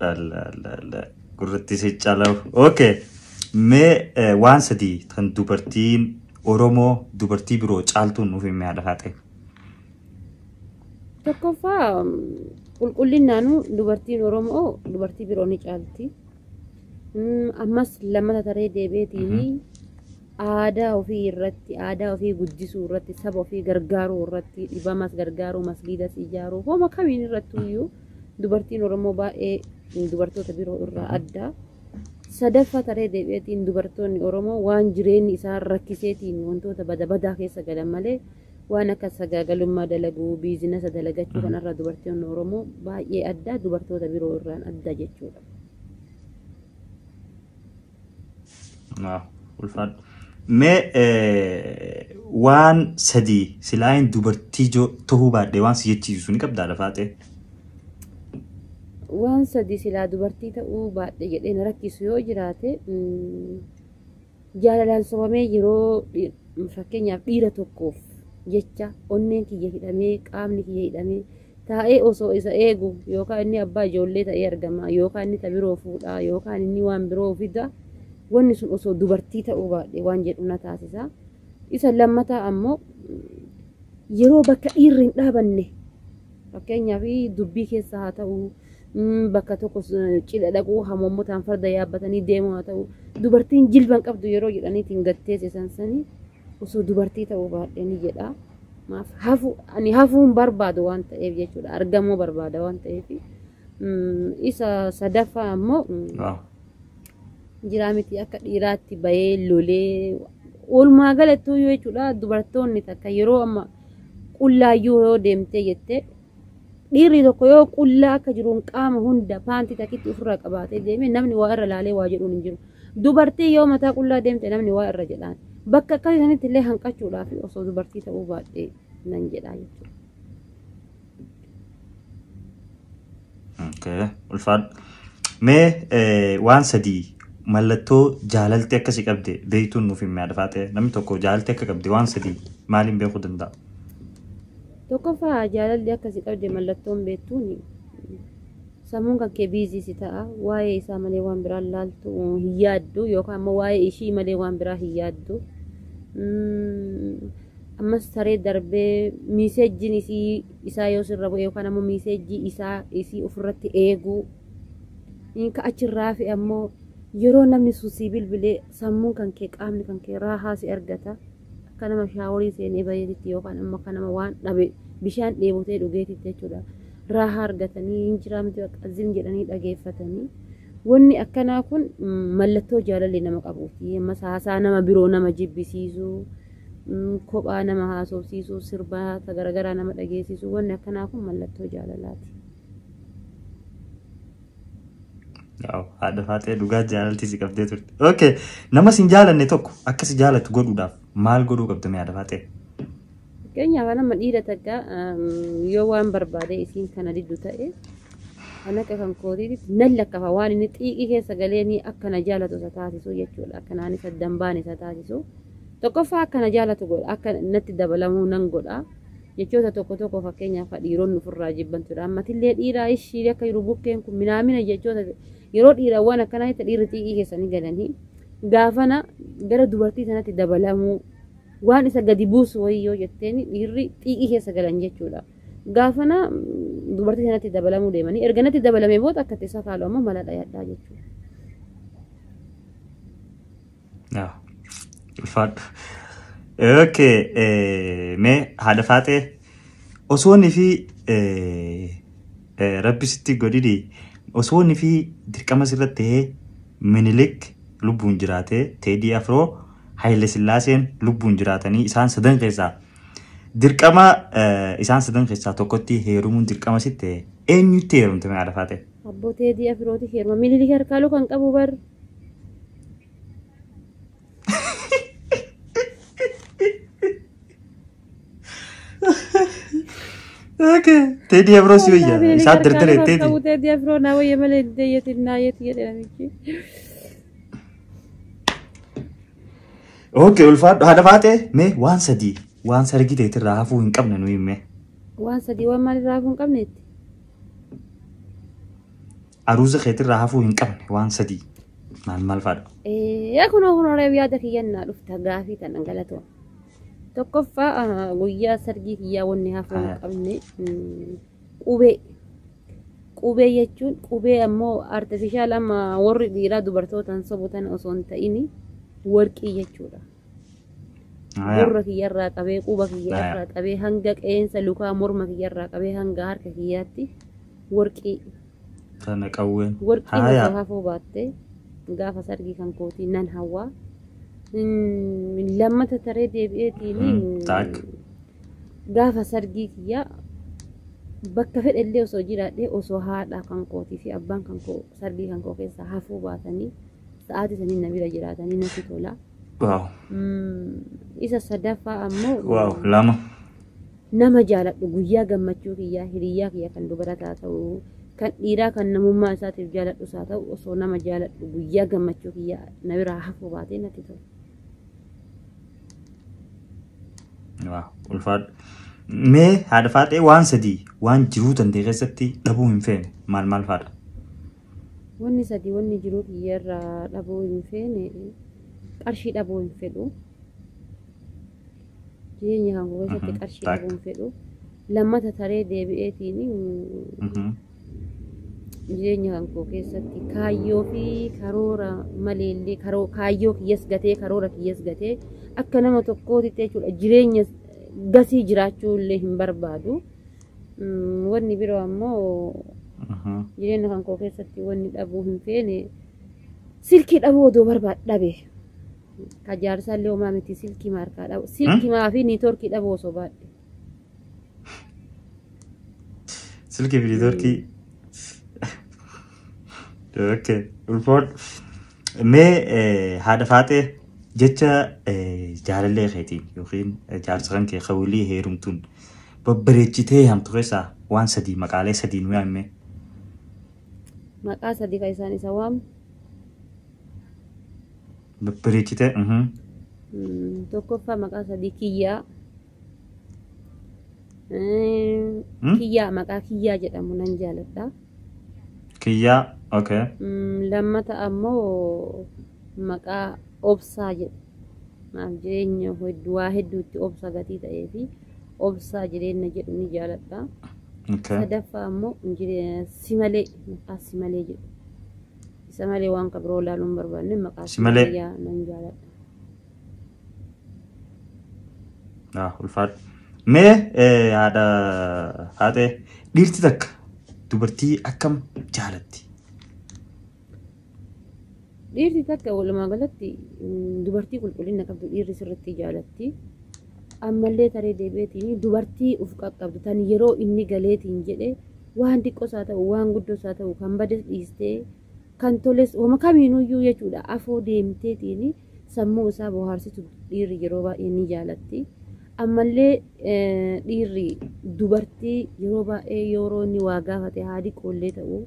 لا قرتي سجالو اوكي مي وان سدي تن دوبرتين اورومو دوبرتي برو چالتون وفي ميادفاتي تكفى قل لنا نو دوبرتين اورومو دوبرتي بروني چالتي أمس لما ترى ديبيتيني aadaa ofii irratti aadaa ofii guddisuu irratti saba ofii gargaaruu irratti dhibamas gargaaruu masgiidas ijaaruu homa kamiin irratti iyyuu dubartiin Oromoo baay'ee dubartoota biroo irraa adda sadaffaa taree deebi'eetiin dubartoonni Oromoo waan jireenyi isaan rakkiseetiin wantoota badaa keessa galan malee waan akka sagaagalummaa dalaguu biizinasa dalagachuu kanarraa dubartoonni Oromoo baay'ee adda dubartoota biroo irraan adda jechuudha. Ulfaadha. Mee waan sadii silaayin dubartii tahuu baadhee waan si jechiisu ni qabdaa lafaatee? Waan sadii silaa dubartii ta'uu baadhee jedhee na rakkisu yoo jiraate jaalalaan sobamee yeroo fakkeenyaaf dhiira tokkoof jecha onneen kiyya hidhamee qaamni kiyya hidhamee taa'ee osoo isa eegu yookaan inni abbaa ijoollee ta'ee argama yookaan inni tabiroo fuudhaa yookaan inni waan biroo fida. Wanni sun osoo dubartii ta'uu baadhee waan jedhu na taasisa. Isa lammataa ammoo yeroo bakka dhiirri hin dhaabanne fakkeenyaaf dubbii keessa haa ta'u bakka tokko cidha dhaquu hamoommotaan farda yaabbatanii deemuu haa ta'u dubartiin jilban qabdu yeroo jedhaniitiin gatteesse sansanii osoo dubartii ta'uu baadhee ni jedha. Ani hafuun barbaadu waan ta'eef jechuudha argamuu barbaada waan ta'eef isa sadaffaa ammoo jiraamiti akka dhiiraatti bahee lolee oolmaa galattuu yoo jechuudha dubartoonni takka yeroo amma qullaayyuu yoo deemtee jettee dhiirri tokko yoo qullaa akka jiruun qaama hunda paantii takkitti ofirraa qabaatee deeme namni waa irra laalee waa jedhuun hin jiru dubartii yoo mataa qullaa deemte namni waa irra jedhaan bakka akkasii sanitti illee hanqachuudhaaf osoo dubartii ta'uu baadhee nan jedhaa jechuudha. Okay, ulfaadha. Mee waan sadii mallattoo jaalaltee akkasii qabde beektuun nuuf hin yaadafaate namni tokko jaalaltee akka qabde waan sadii maaliin beekuu danda'a? Tokkoffaa jaalalli akkasii qabde mallattoon beektuun sammuun kan kee biizii si ta'a waa'ee isaa malee waan biraa laaltu hin yaaddu yookaan ammoo waa'ee ishii malee waan biraa hin yaaddu. Ammas taree darbee miiseejjiin isaa yoo sirra bu'e yookaan ammoo miiseejjii isii ofirratti eeguu ka achirraa fi ammoo yeroo namni suusii bilbilee sammuun kan kee qaamni kan kee raahaa si argata akka nama shaaworii seenee bayeetitti yookaan ammoo akka nama waan dhabe bishaan dheebotee dhugeetitti jechuudha raahaa argatanii hin jiraamti qazzin jedhanii dhageeffatanii wanni akkanaa kun mallattoo jaalalli nama qabuuti ammas haasaa nama biroo nama jibbisiisu kophaa nama haasofsiisu sirbaa garagaraa nama dhageessisu wanni akkanaa kun mallattoo jaalalaati. Haadha faatee dhugaa jaalaltii si qabdee turte. Okay, nama sin jaalanne tokko akka si jaalatu godhuudhaaf maal godhuu qabda mee haadha faatee? Fakkeenyaaf nama dhiira takka yoo waan barbaade isiin kana diddu ta'e kan akka kan kootiitti nan lakkafa waan inni xiiqii keessa galeeni akka na jaalatu isa taasisu jechuudha. Akka naan isa dambaan isa taasisu. Tokkoffaa akka na jaalatu godha akka natti dabalamuu nan godha. Jechoota tokko fakkeenyaaf dhiironni ofirraa jibbantuudha. Ammatillee dhiiraa ishii akka jiru bukkeen kun minaamina jechoota yeroo dhiirawwan akkanaa itti dhiirri xiiqii keessanii galanii gaafana gara dubartii sanatti dabalamuu waan isa gadi buusu wayii yoo jetteen dhiirri xiiqii keessa galan jechuudha. Gaafana dubartii sanatti dabalamuu deemanii erga natti dabalamee booda akka isa kaalu ammoo mala dhayadhaa jechuudha. Ulfaadha. Okay, mee haadha faatee osoonni fi rabbi sitti godhini osoo fi dirqama sirratti Minilik lubbuun jiraate Teedii Afroo Haile Sillaaseen lubbuun jiraatanii isaan sadan keessaa dirqama isaan sadan keessaa tokkotti heerumuun dirqama sitte eenyutti heerumte mee Haadhafaate? Abbo Teedii Afrooti heeruma Minilik harkaaluu kan qabu bar. Okay, Teedii Afroo si wayya isaan dardare Teedii. Abbo Teedii Afroo na wayya malee deeyyatiin na yeeti jedhamichi. Okay, ulfaadhu Haadhafaate mee waan sadii waan sargitee irraa hafuu hin qabne nuyi mee. Waan sadii waan maal irraa hafuu hin qabneetti? Aruuza keetirraa hafuu hin qabne waan sadii maal faadha? Kunoo yaada kiyyannaa dhufta gaafii tan dhangalatoon. Tokkoffaa guyyaa sargii kiyyaa wanni hafuu hin qabne qubee jechuun qubee ammoo artifishaal amma warri dhiiraa dubartootaan sobutan osoo hin ta'in warqii jechuudha. Gurra kiyyarraa qabee quba kiyyarraa qabee hanga qeensa lukaa morma kiyyarraa qabee hanga harka kiyyaatti warqii. Kana qawween. Warqii osoo hafuu baatte gaafa sargii kan kootii nan hawaa. Lammata taree deebi'eetiin gaafa sargii kiyyaa bakka fedhellee osoo jiraadhee osoo haadha kan kootii fi abbaan kan koo sargii kan koo keessaa hafuu baatanii sa'aatii sanii na bira jiraatanii natti tola. Isa sadaffaa ammoo nama jaaladhu guyyaa gammachuu kiyyaa hiriyyaa kiyya kan dubarataa ta'u kan dhiiraa kan namummaa isaatiif jaaladhu isaa ta'u osoo nama jaaladhu guyyaa gammachuu kiyyaa na biraa hafuu baatee natti tola. Ulfaadhu. Mee Haadhafaate waan sadii waan jiruu tantee keessatti dhabuu hin feene maal faadha? Wanni sadii wanni jiruu kiyyarraa dhabuu hin feene qarshii dhabuu hin fedhu. Jireenya kan koo keessatti qarshii dhabuu hin fedhu. Lammata taree deebi'eetiin jireenya kan koo keessatti kaayyoo fi karoora maleellee kaayyoo kiyyas gatee karoora kiyyas gatee akka nama tokkootitti jechuudha jireenya gasii jiraachuu illee hin barbaadu. Wanni biroo ammoo jireenya kan koo keessatti wanni dhabuu hin feene silkii dhabuu odoo barbaadhabe. Ka jaarsaa illee homaa miti silkii maarkaa dhabu. Silkii maa fi niitoorkii dhabuu osoo baadhe. Silkii fi niitoorkii. Okay, ulfaadhu. Mee Haadhafaate jecha jaalallee keetiin yookiin jaarsa kan kee hawilii heerumtuun babbareechitee hamtu keessaa waan sadii maqaalee sadii nu yaamne. Maqaa sadii kan isaan isa waamu. Babbareechitee. Tokkoffaa maqaa sadii kiyyaa. Kiyyaa maqaa kiyyaa jedhamu nan jaaladha. Kiyyaa, okay. Lammata ammoo maqaa obsaa jedhu. Maaf jireenya waa hedduutti obsa gatii ta'ee fi obsaa jireenya jedhu ni jaaladha. Sadaffaa ammoo simalee maqaa simalee jedhu. Isa malee waan kabiroo ilaaluu hin barbaanne maqaa simalee nan jaaladha. Ulfaadhu. Mee Haadhafaate dhiirti takka dubartii akkam jaalatti? Dhiirti takka walumaa galatti dubartii qulqullina qabdu dhiirri sirriitti jaalatti. Ammallee taree deebi'eetiin dubartii uf qaqqabdu tan yeroo inni galeetiin jedhe waan xiqqoo isaa ta'u waan guddoo isaa ta'u kan bades dhiistee kan toles wama kamiinuyyuu jechuudha afoo deemteetiin sammuu isaa bohaarsitu dhiirri yeroo baay'ee ni jaalatti. Ammallee dhiirri dubartii yeroo baay'ee yeroo inni waa gaafate haadhi qoollee ta'u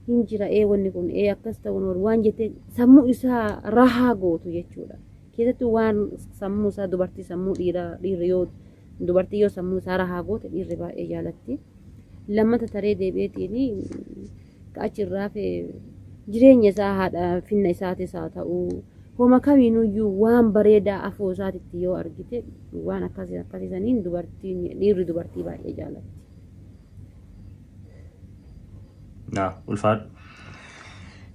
hin jira wanni kun akkas ta'uun waan jettee sammuu isaa rahaa gootu jechuudha. Keessattuu waan sammuu isaa dubartii sammuu dhiirri yoo dubartii yoo sammuu isaa rahaa goote dhiirri baay'ee jaalatti. Lammata taree deebi'eetiin achirraa jireenya isaa haadha finna isaatis haa ta'u homa kamiinuyyuu waan bareedaa afoo isaatitti yoo argite waan akkasiisaniin dhiirri dubartii baay'ee jaalatti. Ulfaadhu.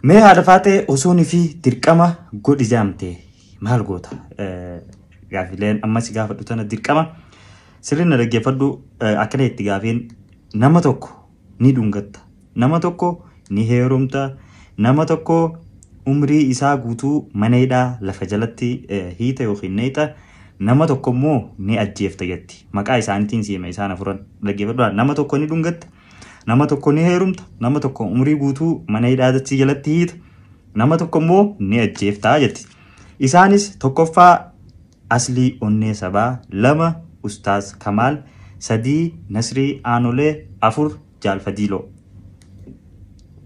Mee Haadhafaate osoo fi dirqama godhi jaamte maal goota? Gaafileen ammas gaafadhu tana dirqama sirriin dhaggeeffadhu akkana itti gaafiin nama tokko ni dhungatta nama tokko ni heerumta nama tokko umrii isaa guutuu mana hidhaa lafa jalatti hiita yookiin neexa nama tokko immoo ni ajjeefta jetti maqaa isaaniitiin siima isaan afuran dhaggeeffadhaa nama tokko ni dhungatta nama tokko ni heerumta nama tokko umrii guutuu mana hidhaa jalatti hiita nama tokko immoo ni ajjeefta jetti isaanis tokkoffaa Aslii Onnee Sabaa 2 Ustaaz Kamaal 3 Nasrii Aanolee 4 Jaalfadiiloo.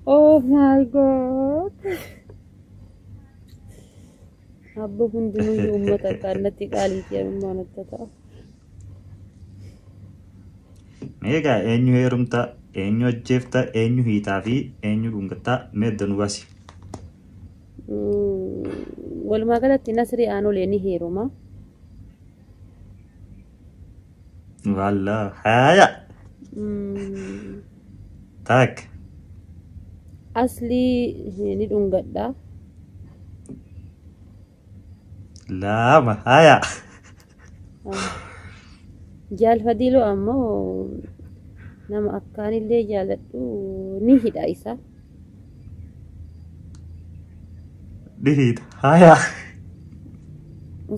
Oh my god. Abbo hundinuu uummata kaannatti qaaliitii ammoo natti ta'a. Meeqa eenyu heerumta eenyu ajjeefta eenyu hiitaa fi eenyu dhungattaa meedda nu basi. Walumaa galatti Nasrii Aanolee ni heeruma. Walla haya. Tak. Aslii ni dhungadha. Lama haya. Jaalfadiiloo ammoo nama akkaanillee jaaladhu ni hidha isa. Dihit haya.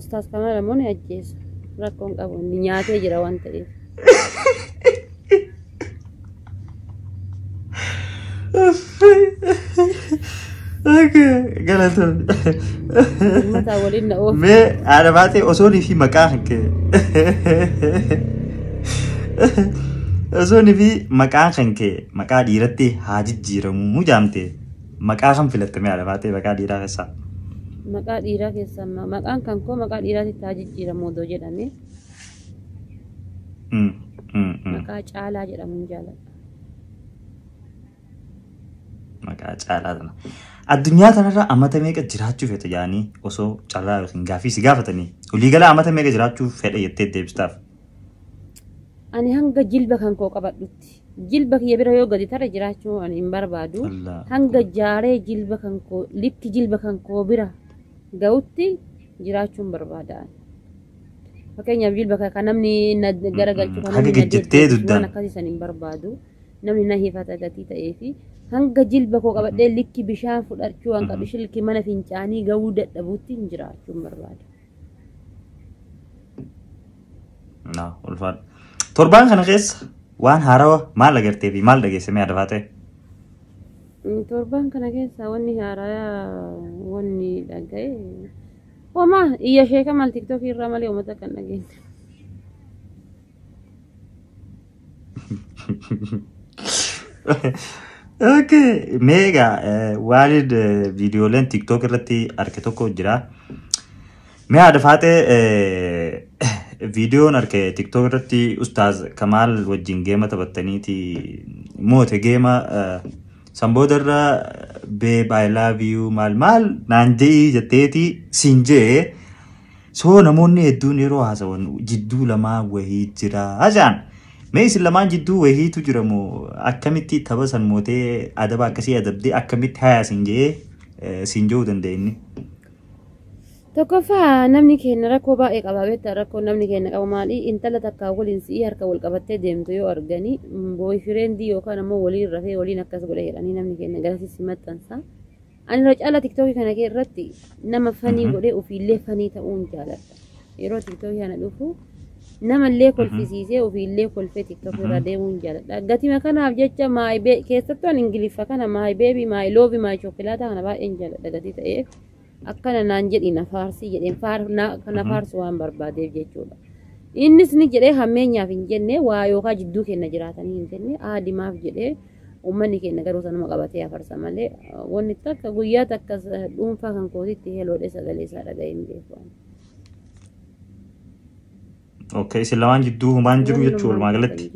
Ustaaz Kamaal ammoo ni ajjeesa. Rakkoon qabu ni nyaatee jira waan ta'eef. Okay, galaton. Mata waliin na oofu. Me ada baate osoo fi maqaan kee. Osoo fi maqaan kee maqaa dhiiratti haa jijjiiramu jaamte maqaa kan filattame ada baate maqaa dhiiraa keessaa. Maqaa dhiiraa keessaa maqaan kan koo maqaa dhiiraatti haa jijjiiramu odoo jedhame. Maqaa Caalaa jedhamuun jaaladha. Maqaa Caalaa tana. Addunyaa kanarra amata meeqa jiraachuu fedha yaanii osoo carraa yookiin gaafii si gaafatanii olii gala amata meeqa jiraachuu fedha jettee deebistaaf. Ani hanga jilba kan koo qabadhutti jilba kiyya bira yoo gadi tara jiraachuu ani hin barbaadu hanga jaaree jilba kan koo likki jilba kan koo bira ga'utti jiraachuun barbaada. Fakkeenyaaf jilba kan namni garagalchuu kan namni gajjattee duddaan akkasii san hin barbaadu namni na hifata gatii ta'eefi hanga jilba koo qabadhee likki bishaan fudhachuu hanga bishilki mana fincaanii ga'uu dadhabuutti hin jiraachuun barbaada. Na ulfaadha. Torbaan kana keessa waan haarawaa maal agartee fi maal dhageessamee adda baate? Torbaan kana keessa wanni haarawaa wanni dhaga'e homaa iyya sheeka maal tiktookii irraa malee uummata kan dhageenye. Okay, mega walid videoleen TikTok irratti arke tokko jira. Me ada faate videoon arke TikTok irratti Ustaaz Kamaal wajjin geema taphattaniiti moote geema samboodarra babe I love you maal naan jedhii jetteeti siin jee soo namoonni hedduun yeroo haasawan jidduu lamaa wahii jira ajaan. Me isin lamaan jidduu wahiitu jira moo akkamitti tapha san mootee adaba akkasii adabdee akkamitti haasin jee siin jedhuu dandeenye. Tokkoffaa namni keenya rakkoo baay'ee qaba beektaa rakkoo namni keenya qabu maali intala takkaa waliin si'ii harka wal qabattee deemtu yoo arganii booyfireendi yookaan ammoo waliin rafee waliin akkas godhe jedhanii namni keenya garasitti maxxansa. Ani irra caalaa tiktookii kana irratti nama fanii godhee ofiillee fanii ta'uun jaaladha. Yeroo tiktookii kana dhufu namallee kolfisiisee ofiillee kolfee tiktookii irra deemuun jaaladha. Gatima kanaaf jecha keessattuu ingiliffa kana my baby my love my chocolate kana baay'een jaaladha gatii ta'eef. Akkana naan jedhi na faarsii jedheen kana faarsu waan barbaadeef jechuudha. Innis ni jedhee hammeenyaaf hin jenne waa yookaan jidduu keenya jiraatanii hin jenne aadimaaf jedhee uummanni keenya garuu sanuma qabatee afarsa malee wanni takka guyyaa takka dhuunfaa kan kootitti heeloodhe sagalee isaa dhaga'ee hin beeku. Okay, isin lamaan jidduu humaan jiru jechuudha walumaa galatti.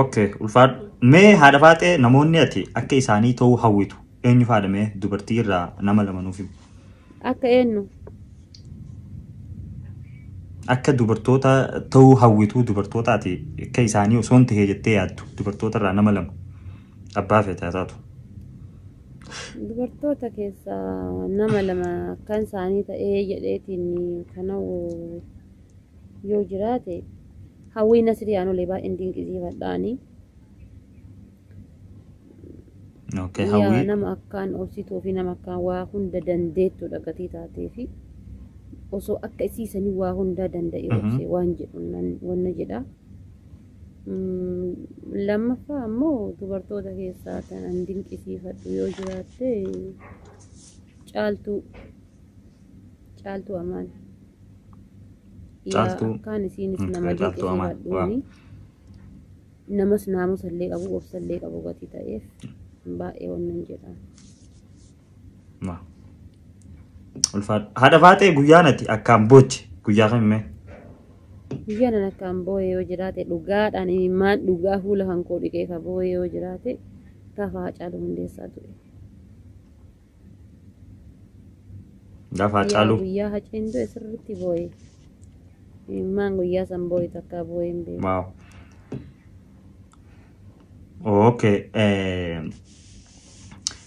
Okay, ulfaadhu. Mee haadha faatee namoonni ati akka isaanii ta'uu hawwitu. Eenyu faadamee dubartii irraa nama lama nuuf himu. Akka eenyu? Akka dubartoota ta'uu hawwitu dubartootaati akka isaanii osoo hin tahee jettee yaaddu dubartoota irraa nama lama abbaa feetaa taatu. Dubartoota keessaa nama lama kan isaanii ta'ee jedheetiin kana yoo jiraate hawwii Nasrii Aanolee baay'een dinqisiifadhaani. Okay, yaa hawwii. nama akkaan obsituu fi nama akkaan waa hunda dandeettu dhagatii taatee fi osoo akka isiisanii waa hunda danda'e obsee waan jedhu wanna jedha. Lammaffaa ammoo dubartoota keessaa tan dinqisiifadhu yoo jiraatte caaltuu amaan. Caaltuu. Akkaan isiinis nama dinqisiifadhuuni. Namas naamusallee qabu obsallee qabu gatii ta'eef baay'ee wannan jedha. Haadha Faatee guyyaa nati akkaan booche guyyaa kamimme. Guyyaan akkaan boo'ee yoo jiraate dhugaadhaan maan dhugaa fuula kan koo dhiqee ka boo'ee yoo jiraate gaafa Haacaaluu Hundeessaa ture. Gaafa Haacaaluu. Guyyaa Haceen du'e sirriitti boo'ee. Maan guyyaa san boo'ee takka boo'ee hin beeku. Wow. Okay.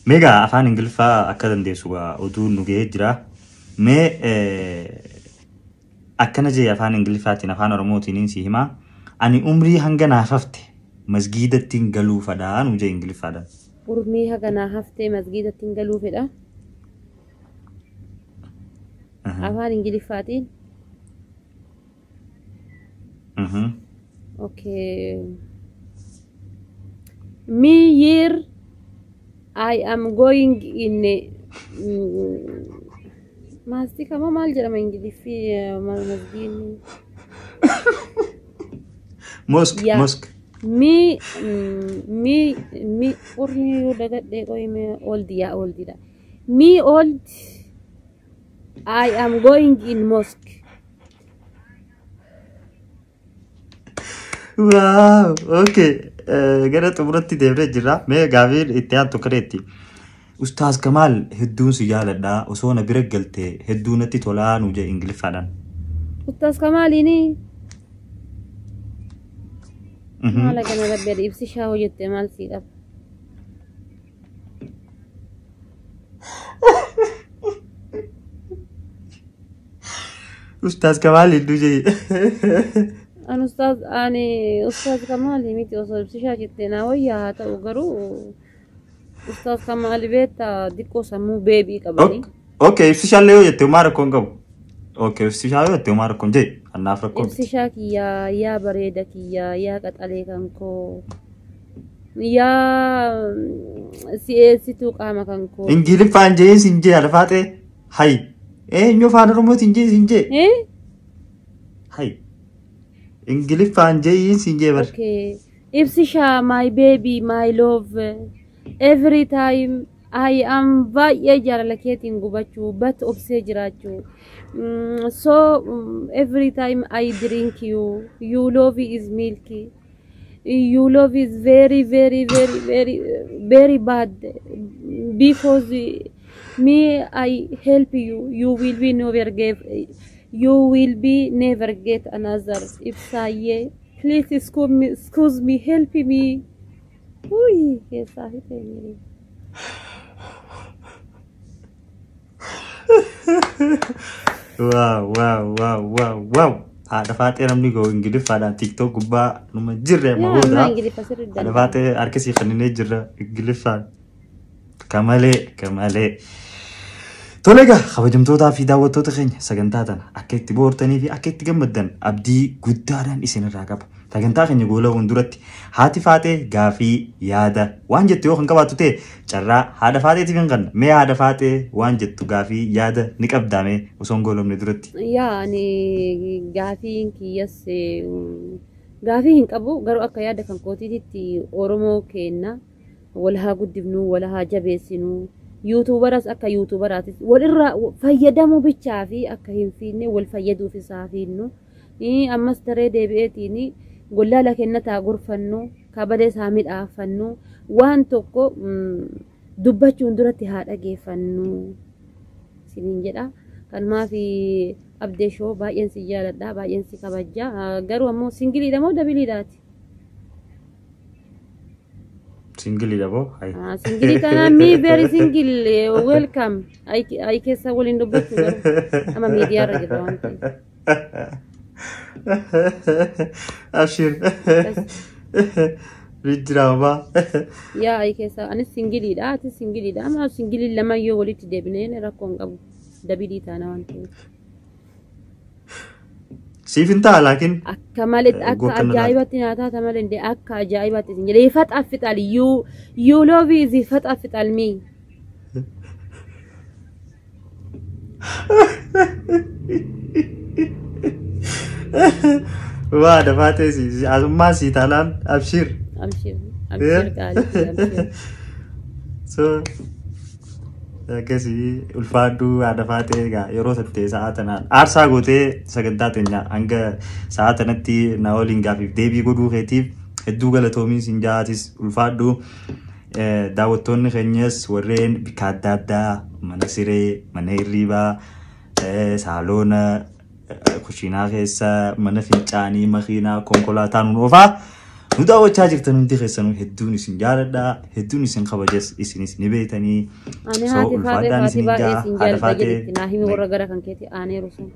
Meegaa afaan Ingiliffaa akka dandeessu oduu nu ga'ee jira. Akkana jee afaan Ingiliffaatiin afaan Oromootiin si himaa. Ani umrii hanga naaf hafte masgiidattiin galuu fedha nu jee Ingiliffaadhaan. Umrii hanga naaf hafte masgiidattiin galuu fedha. Afaan Ingiliffaatiin. Okay. Year I am going in Mastika ma mal jedhama Ingiliffii masgiin. Mosque. Me urni yoo dagadhee qoyime oldidha. Me old I am going in mosque. Wow, okay. Gara xumuratti deemnee jirra. Mee gaafiin itti aantu kareetti. Ustaaz Kamaal hedduun si jaaladha. Osoo na bira galtee hedduu natti tolaa nu jee Ingiliffaadhaan. Ustaaz Kamaaliini. Maala kana rabbi ibsi shaa hojjette maal sii qaba. Ustaaz Kamaal hedduu jee. Ustaaz Kamaali miti osoo ibsi shaa jette naa wayyaa haa ta'u garuu Ustaaz Kamaali beektaa diqqoo sammuu beebii qabanii. Okay, ibsi shaa illee yoo jette homaa rakkoon qabu. Okay, ibsi shaa yoo jette homaa rakkoon jee annaaf rakkoon. Ibsi shaa kiyyaa yaa bareeda kiyyaa yaa qaxalee kan koo yaa si'eessituu qaama kan koo. Ingiliffaan jee sin jee Haadha Faatee hayi. Eenyu afaan Oromootiin jee sin jee. Hayi. Ingiliffaan jee sin jee bar. Okay. Ibsi shaa my baby my love. Every time I am baay'ee jaalala keetiin gubachuu but obsee jiraachuu. So every time I drink you love is milky. You love is very bad because me I help you. You will be never get another. If say please excuse me, help me. Uy, qué sahite mire. Wow. Haadha Faatee namni goo Ingiliffaadhaan TikTok gubbaa numa jirre ma booda. Haadha Faatee harkisii kanneen jirra Ingiliffaan. Kamalee. Tole egaa kabajamtootaa fi daawwattoota keenya sagantaa tana akka itti boortanii fi akka itti gammaddan abdii guddaadhaan isinirraa qaba. Sagantaa keenya goolawwan duratti haati Faatee gaafii yaada waan jettu yoo kan qabaattu ta'e carraa Haadha Faateetiif hin qabne mee Haadha Faatee waan jettu gaafii yaada ni qabdaame osoo hin goolofne duratti. Yaa ani gaafiin kiyyas gaafii hin qabu garuu akka yaada kan kootiitti Oromoo kenna wal haa guddifnu wal haa jabeessinu. YouTuberas akka YouTuberaatis walirraa fayyadamuu bichaa fi akka hin fiinne wal fayyaduuf isaa fiinnu. Ammas daree deebi'eetiin gollaala kennataa gorfannu kabadee isaa midhaafannu waan tokko dubbachuun duratti haa dhageeffannu siniin jedha. Kanumaaf abdeeshoo baay'een si jaaladha baay'een si kabajja garuu ammoo singiliidha moo dabiliidhaati? Single double. Single can me very single. Welcome. I guess I will in the book. I'm a media. Ashir. Rijrama. Yaa ay keessa anis singiliidha ati singiliidha amma singilii lama yoo walitti deebineen rakkoon qabu dabilii taana waan ta'eef. Sifinta lakin Akka malee akka ajaa'ibatti nyaataa ta malee indee akka ajaa'ibatti isin jedhee faxaaffital you love is faxaaffital me. Wah, dapat sih. Asma si talan abshir. Abshir kali. So, kasi ulfaadhu haadha faatee egaa yeroo tattee sa'a tanaan aarsaa gootee sagantaa teenya hanga sa'a tanatti na waliin gaafiif deebii godhuu keetiif hedduu galatoomiin siin jaatis ulfaadhu daawwattoonni keenyas warreen bika adda addaa mana siree mana hirriibaa saaloona kushiinaa keessa mana fincaanii makiinaa konkolaataan oofaa nu daawwachaa jirtan hundi keessanuu hedduun isin jaaladha hedduun isin kabajas isinis ni beektanii Ani haati faatee isin jaaladha naa himi warra gara kan keeti aanee rusun.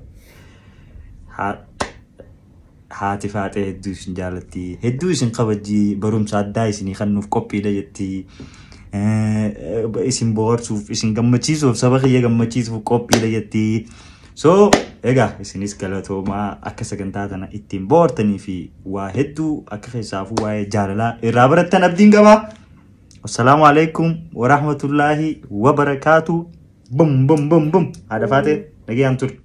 Haati faatee hedduu isin jaalatti hedduu isin kabajji barumsa addaa isinii kennuuf qophiidha jetti isin bohaarsuuf isin gammachiisuuf saba kiyya gammachiisuuf qophiidha jetti. So, egaa isinis galatooma akka sagantaa tana ittiin bohaartanii fi waa hedduu akka keessaafuu waa'ee jaalalaa irraa barattan abdiin qaba. Assalaamu alaikum wa rahmatullahi wa barakaatu. Bum bum bum bum. Haadha faatee nagayaan ture.